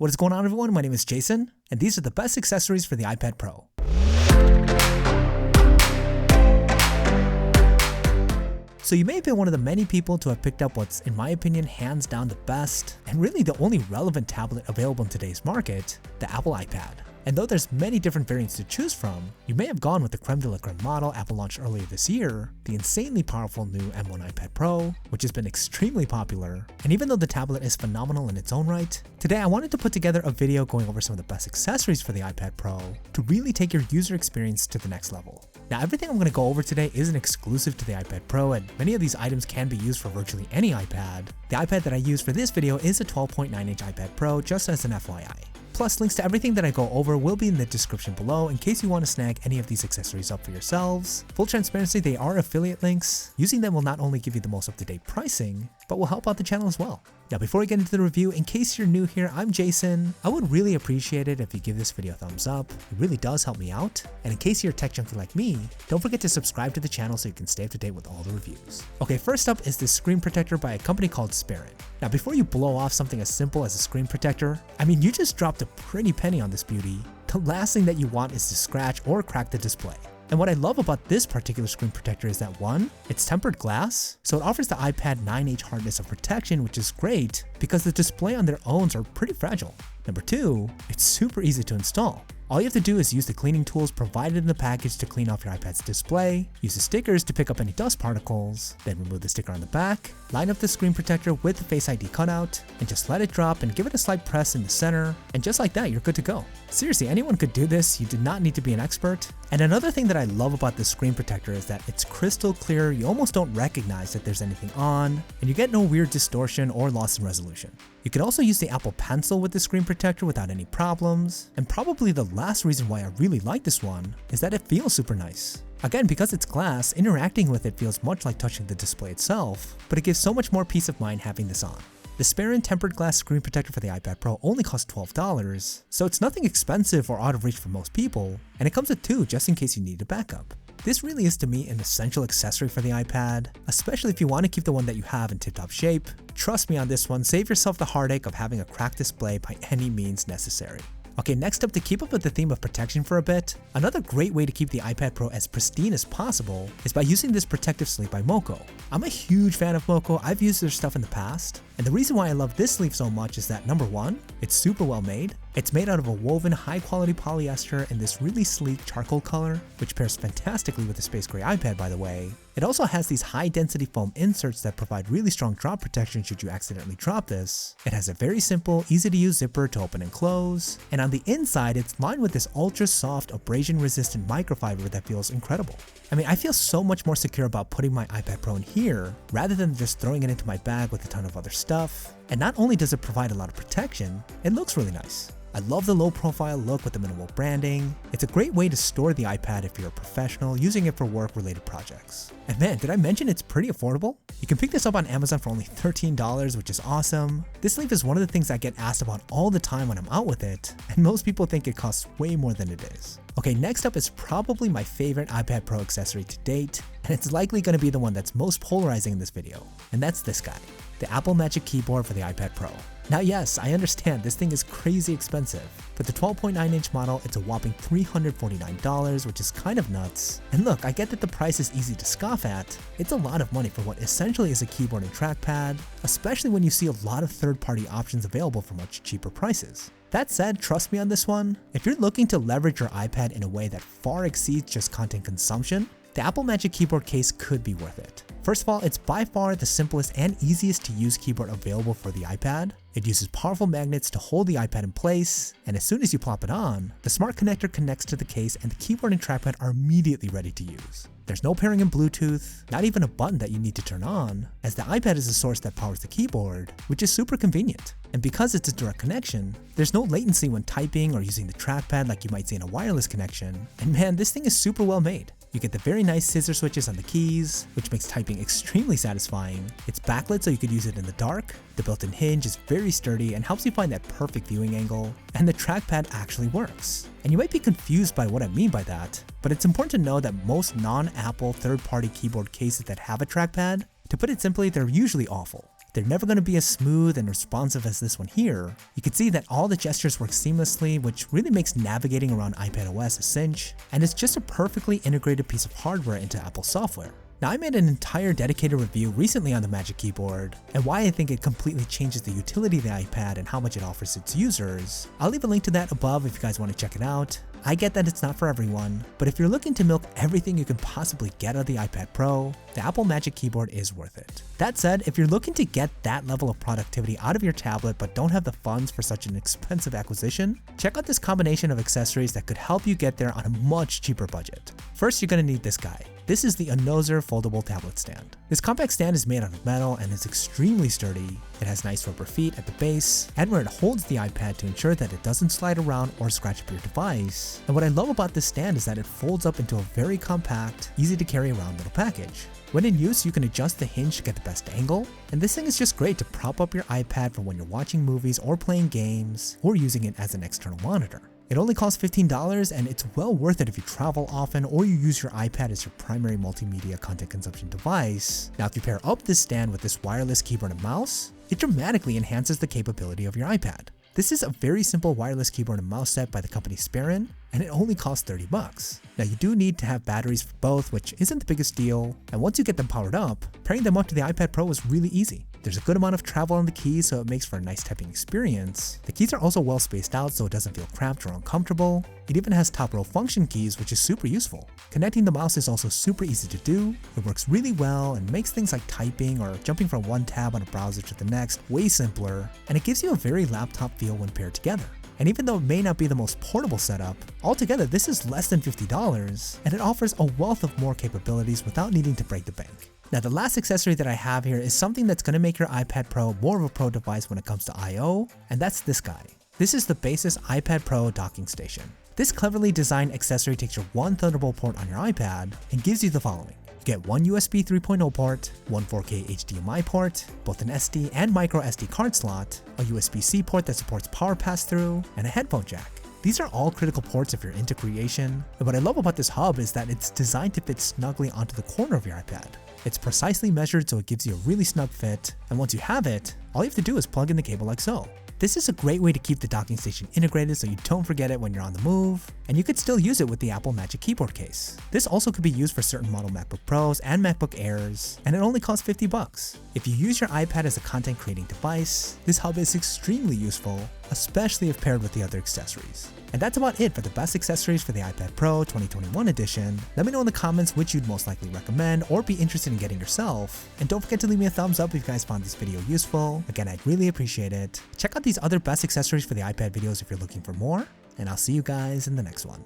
What is going on, everyone? My name is Jason, and these are the best accessories for the iPad Pro. So you may have been one of the many people to have picked up what's, in my opinion, hands down the best, and really the only relevant tablet available in today's market, the Apple iPad. And though there's many different variants to choose from, you may have gone with the creme de la creme model Apple launched earlier this year, the insanely powerful new M1 iPad Pro, which has been extremely popular. And even though the tablet is phenomenal in its own right, today I wanted to put together a video going over some of the best accessories for the iPad Pro to really take your user experience to the next level. Now, everything I'm going to go over today isn't exclusive to the iPad Pro, and many of these items can be used for virtually any iPad. The iPad that I use for this video is a 12.9-inch iPad Pro, just as an FYI. Plus, links to everything that I go over will be in the description below in case you want to snag any of these accessories up for yourselves. Full transparency, they are affiliate links. Using them will not only give you the most up-to-date pricing, but will help out the channel as well. Now, before we get into the review, in case you're new here, I'm Jason. I would really appreciate it if you give this video a thumbs up. It really does help me out. And in case you're a tech junkie like me, don't forget to subscribe to the channel so you can stay up to date with all the reviews. Okay, first up is this screen protector by a company called Spirit. Now, before you blow off something as simple as a screen protector, I mean, you just dropped a pretty penny on this beauty. The last thing that you want is to scratch or crack the display. And what I love about this particular screen protector is that one, it's tempered glass, so it offers the iPad 9H hardness of protection, which is great because the display on their own are pretty fragile. Number two, it's super easy to install. All you have to do is use the cleaning tools provided in the package to clean off your iPad's display, use the stickers to pick up any dust particles, then remove the sticker on the back, line up the screen protector with the Face ID cutout, and just let it drop and give it a slight press in the center, and just like that, you're good to go. Seriously, anyone could do this, you do not need to be an expert. And another thing that I love about this screen protector is that it's crystal clear, you almost don't recognize that there's anything on, and you get no weird distortion or loss in resolution. You can also use the Apple Pencil with the screen protector without any problems, and probably the last reason why I really like this one is that it feels super nice. Again, because it's glass, interacting with it feels much like touching the display itself, but it gives so much more peace of mind having this on. The Spirit tempered glass screen protector for the iPad Pro only costs $12, so it's nothing expensive or out of reach for most people, and it comes with two just in case you need a backup. This really is to me an essential accessory for the iPad, especially if you want to keep the one that you have in tip-top shape. Trust me on this one, save yourself the heartache of having a cracked display by any means necessary. Okay, next up, to keep up with the theme of protection for a bit, another great way to keep the iPad Pro as pristine as possible is by using this protective sleeve by Moco. I'm a huge fan of Moco, I've used their stuff in the past, and the reason why I love this sleeve so much is that number one, it's super well made. It's made out of a woven high quality polyester in this really sleek charcoal color, which pairs fantastically with the space gray iPad, by the way. It also has these high density foam inserts that provide really strong drop protection should you accidentally drop this. It has a very simple, easy to use zipper to open and close, and on the inside it's lined with this ultra soft abrasion resistant microfiber that feels incredible. I mean, I feel so much more secure about putting my iPad Pro in here rather than just throwing it into my bag with a ton of other stuff. And not only does it provide a lot of protection, it looks really nice. I love the low profile look with the minimal branding. It's a great way to store the iPad if you're a professional using it for work related projects. And man, did I mention it's pretty affordable? You can pick this up on Amazon for only $13, which is awesome. This sleeve is one of the things I get asked about all the time when I'm out with it, and most people think it costs way more than it is. Okay, next up is probably my favorite iPad Pro accessory to date, and it's likely going to be the one that's most polarizing in this video, and that's this guy, the Apple Magic Keyboard for the iPad Pro. Now yes, I understand this thing is crazy expensive. For the 12.9-inch model, it's a whopping $349, which is kind of nuts. And look, I get that the price is easy to scoff at. It's a lot of money for what essentially is a keyboard and trackpad, especially when you see a lot of third-party options available for much cheaper prices. That said, trust me on this one, if you're looking to leverage your iPad in a way that far exceeds just content consumption, the Apple Magic Keyboard case could be worth it. First of all, it's by far the simplest and easiest to use keyboard available for the iPad. It uses powerful magnets to hold the iPad in place, and as soon as you plop it on, the smart connector connects to the case and the keyboard and trackpad are immediately ready to use. There's no pairing in Bluetooth, not even a button that you need to turn on, as the iPad is the source that powers the keyboard, which is super convenient. And because it's a direct connection, there's no latency when typing or using the trackpad like you might see in a wireless connection. And man, this thing is super well made. You get the very nice scissor switches on the keys, which makes typing extremely satisfying. It's backlit so you could use it in the dark. The built-in hinge is very sturdy and helps you find that perfect viewing angle. And the trackpad actually works. And you might be confused by what I mean by that, but it's important to know that most non-Apple third-party keyboard cases that have a trackpad, to put it simply, they're usually awful. They're never going to be as smooth and responsive as this one here. You can see that all the gestures work seamlessly, which really makes navigating around iPadOS a cinch, and it's just a perfectly integrated piece of hardware into Apple software. Now, I made an entire dedicated review recently on the Magic Keyboard and why I think it completely changes the utility of the iPad and how much it offers its users. I'll leave a link to that above if you guys want to check it out. I get that it's not for everyone, but if you're looking to milk everything you can possibly get out of the iPad Pro, the Apple Magic Keyboard is worth it. That said, if you're looking to get that level of productivity out of your tablet but don't have the funds for such an expensive acquisition, check out this combination of accessories that could help you get there on a much cheaper budget. First, you're going to need this guy. This is the Anozer Foldable Tablet Stand. This compact stand is made out of metal and is extremely sturdy. It has nice rubber feet at the base and where it holds the iPad to ensure that it doesn't slide around or scratch up your device. And what I love about this stand is that it folds up into a very compact, easy to carry around little package. When in use, you can adjust the hinge to get the best angle, and this thing is just great to prop up your iPad for when you're watching movies or playing games, or using it as an external monitor. It only costs $15 and it's well worth it if you travel often or you use your iPad as your primary multimedia content consumption device. Now, if you pair up this stand with this wireless keyboard and mouse, it dramatically enhances the capability of your iPad. This is a very simple wireless keyboard and mouse set by the company Sparin, and it only costs 30 bucks. Now, you do need to have batteries for both, which isn't the biggest deal, and once you get them powered up, pairing them up to the iPad Pro is really easy. There's a good amount of travel on the keys, so it makes for a nice typing experience. The keys are also well spaced out so it doesn't feel cramped or uncomfortable. It even has top row function keys, which is super useful. Connecting the mouse is also super easy to do. It works really well and makes things like typing or jumping from one tab on a browser to the next way simpler, and it gives you a very laptop feel when paired together. And even though it may not be the most portable setup, altogether this is less than $50, and it offers a wealth of more capabilities without needing to break the bank. Now, the last accessory that I have here is something that's going to make your iPad Pro more of a pro device when it comes to I/O, and that's this guy. This is the Basis iPad Pro docking station. This cleverly designed accessory takes your one Thunderbolt port on your iPad and gives you the following. You get one USB 3.0 port, one 4K HDMI port, both an SD and micro SD card slot, a USB-C port that supports power pass-through, and a headphone jack. These are all critical ports if you're into creation, and what I love about this hub is that it's designed to fit snugly onto the corner of your iPad. It's precisely measured so it gives you a really snug fit, and once you have it, all you have to do is plug in the cable like so. This is a great way to keep the docking station integrated so you don't forget it when you're on the move, and you could still use it with the Apple Magic Keyboard case. This also could be used for certain model MacBook Pros and MacBook Airs, and it only costs 50 bucks. If you use your iPad as a content creating device, this hub is extremely useful, especially if paired with the other accessories. And that's about it for the best accessories for the iPad Pro 2021 edition. Let me know in the comments which you'd most likely recommend or be interested in getting yourself. And don't forget to leave me a thumbs up if you guys found this video useful. Again, I'd really appreciate it. Check out these other best accessories for the iPad videos if you're looking for more, and I'll see you guys in the next one.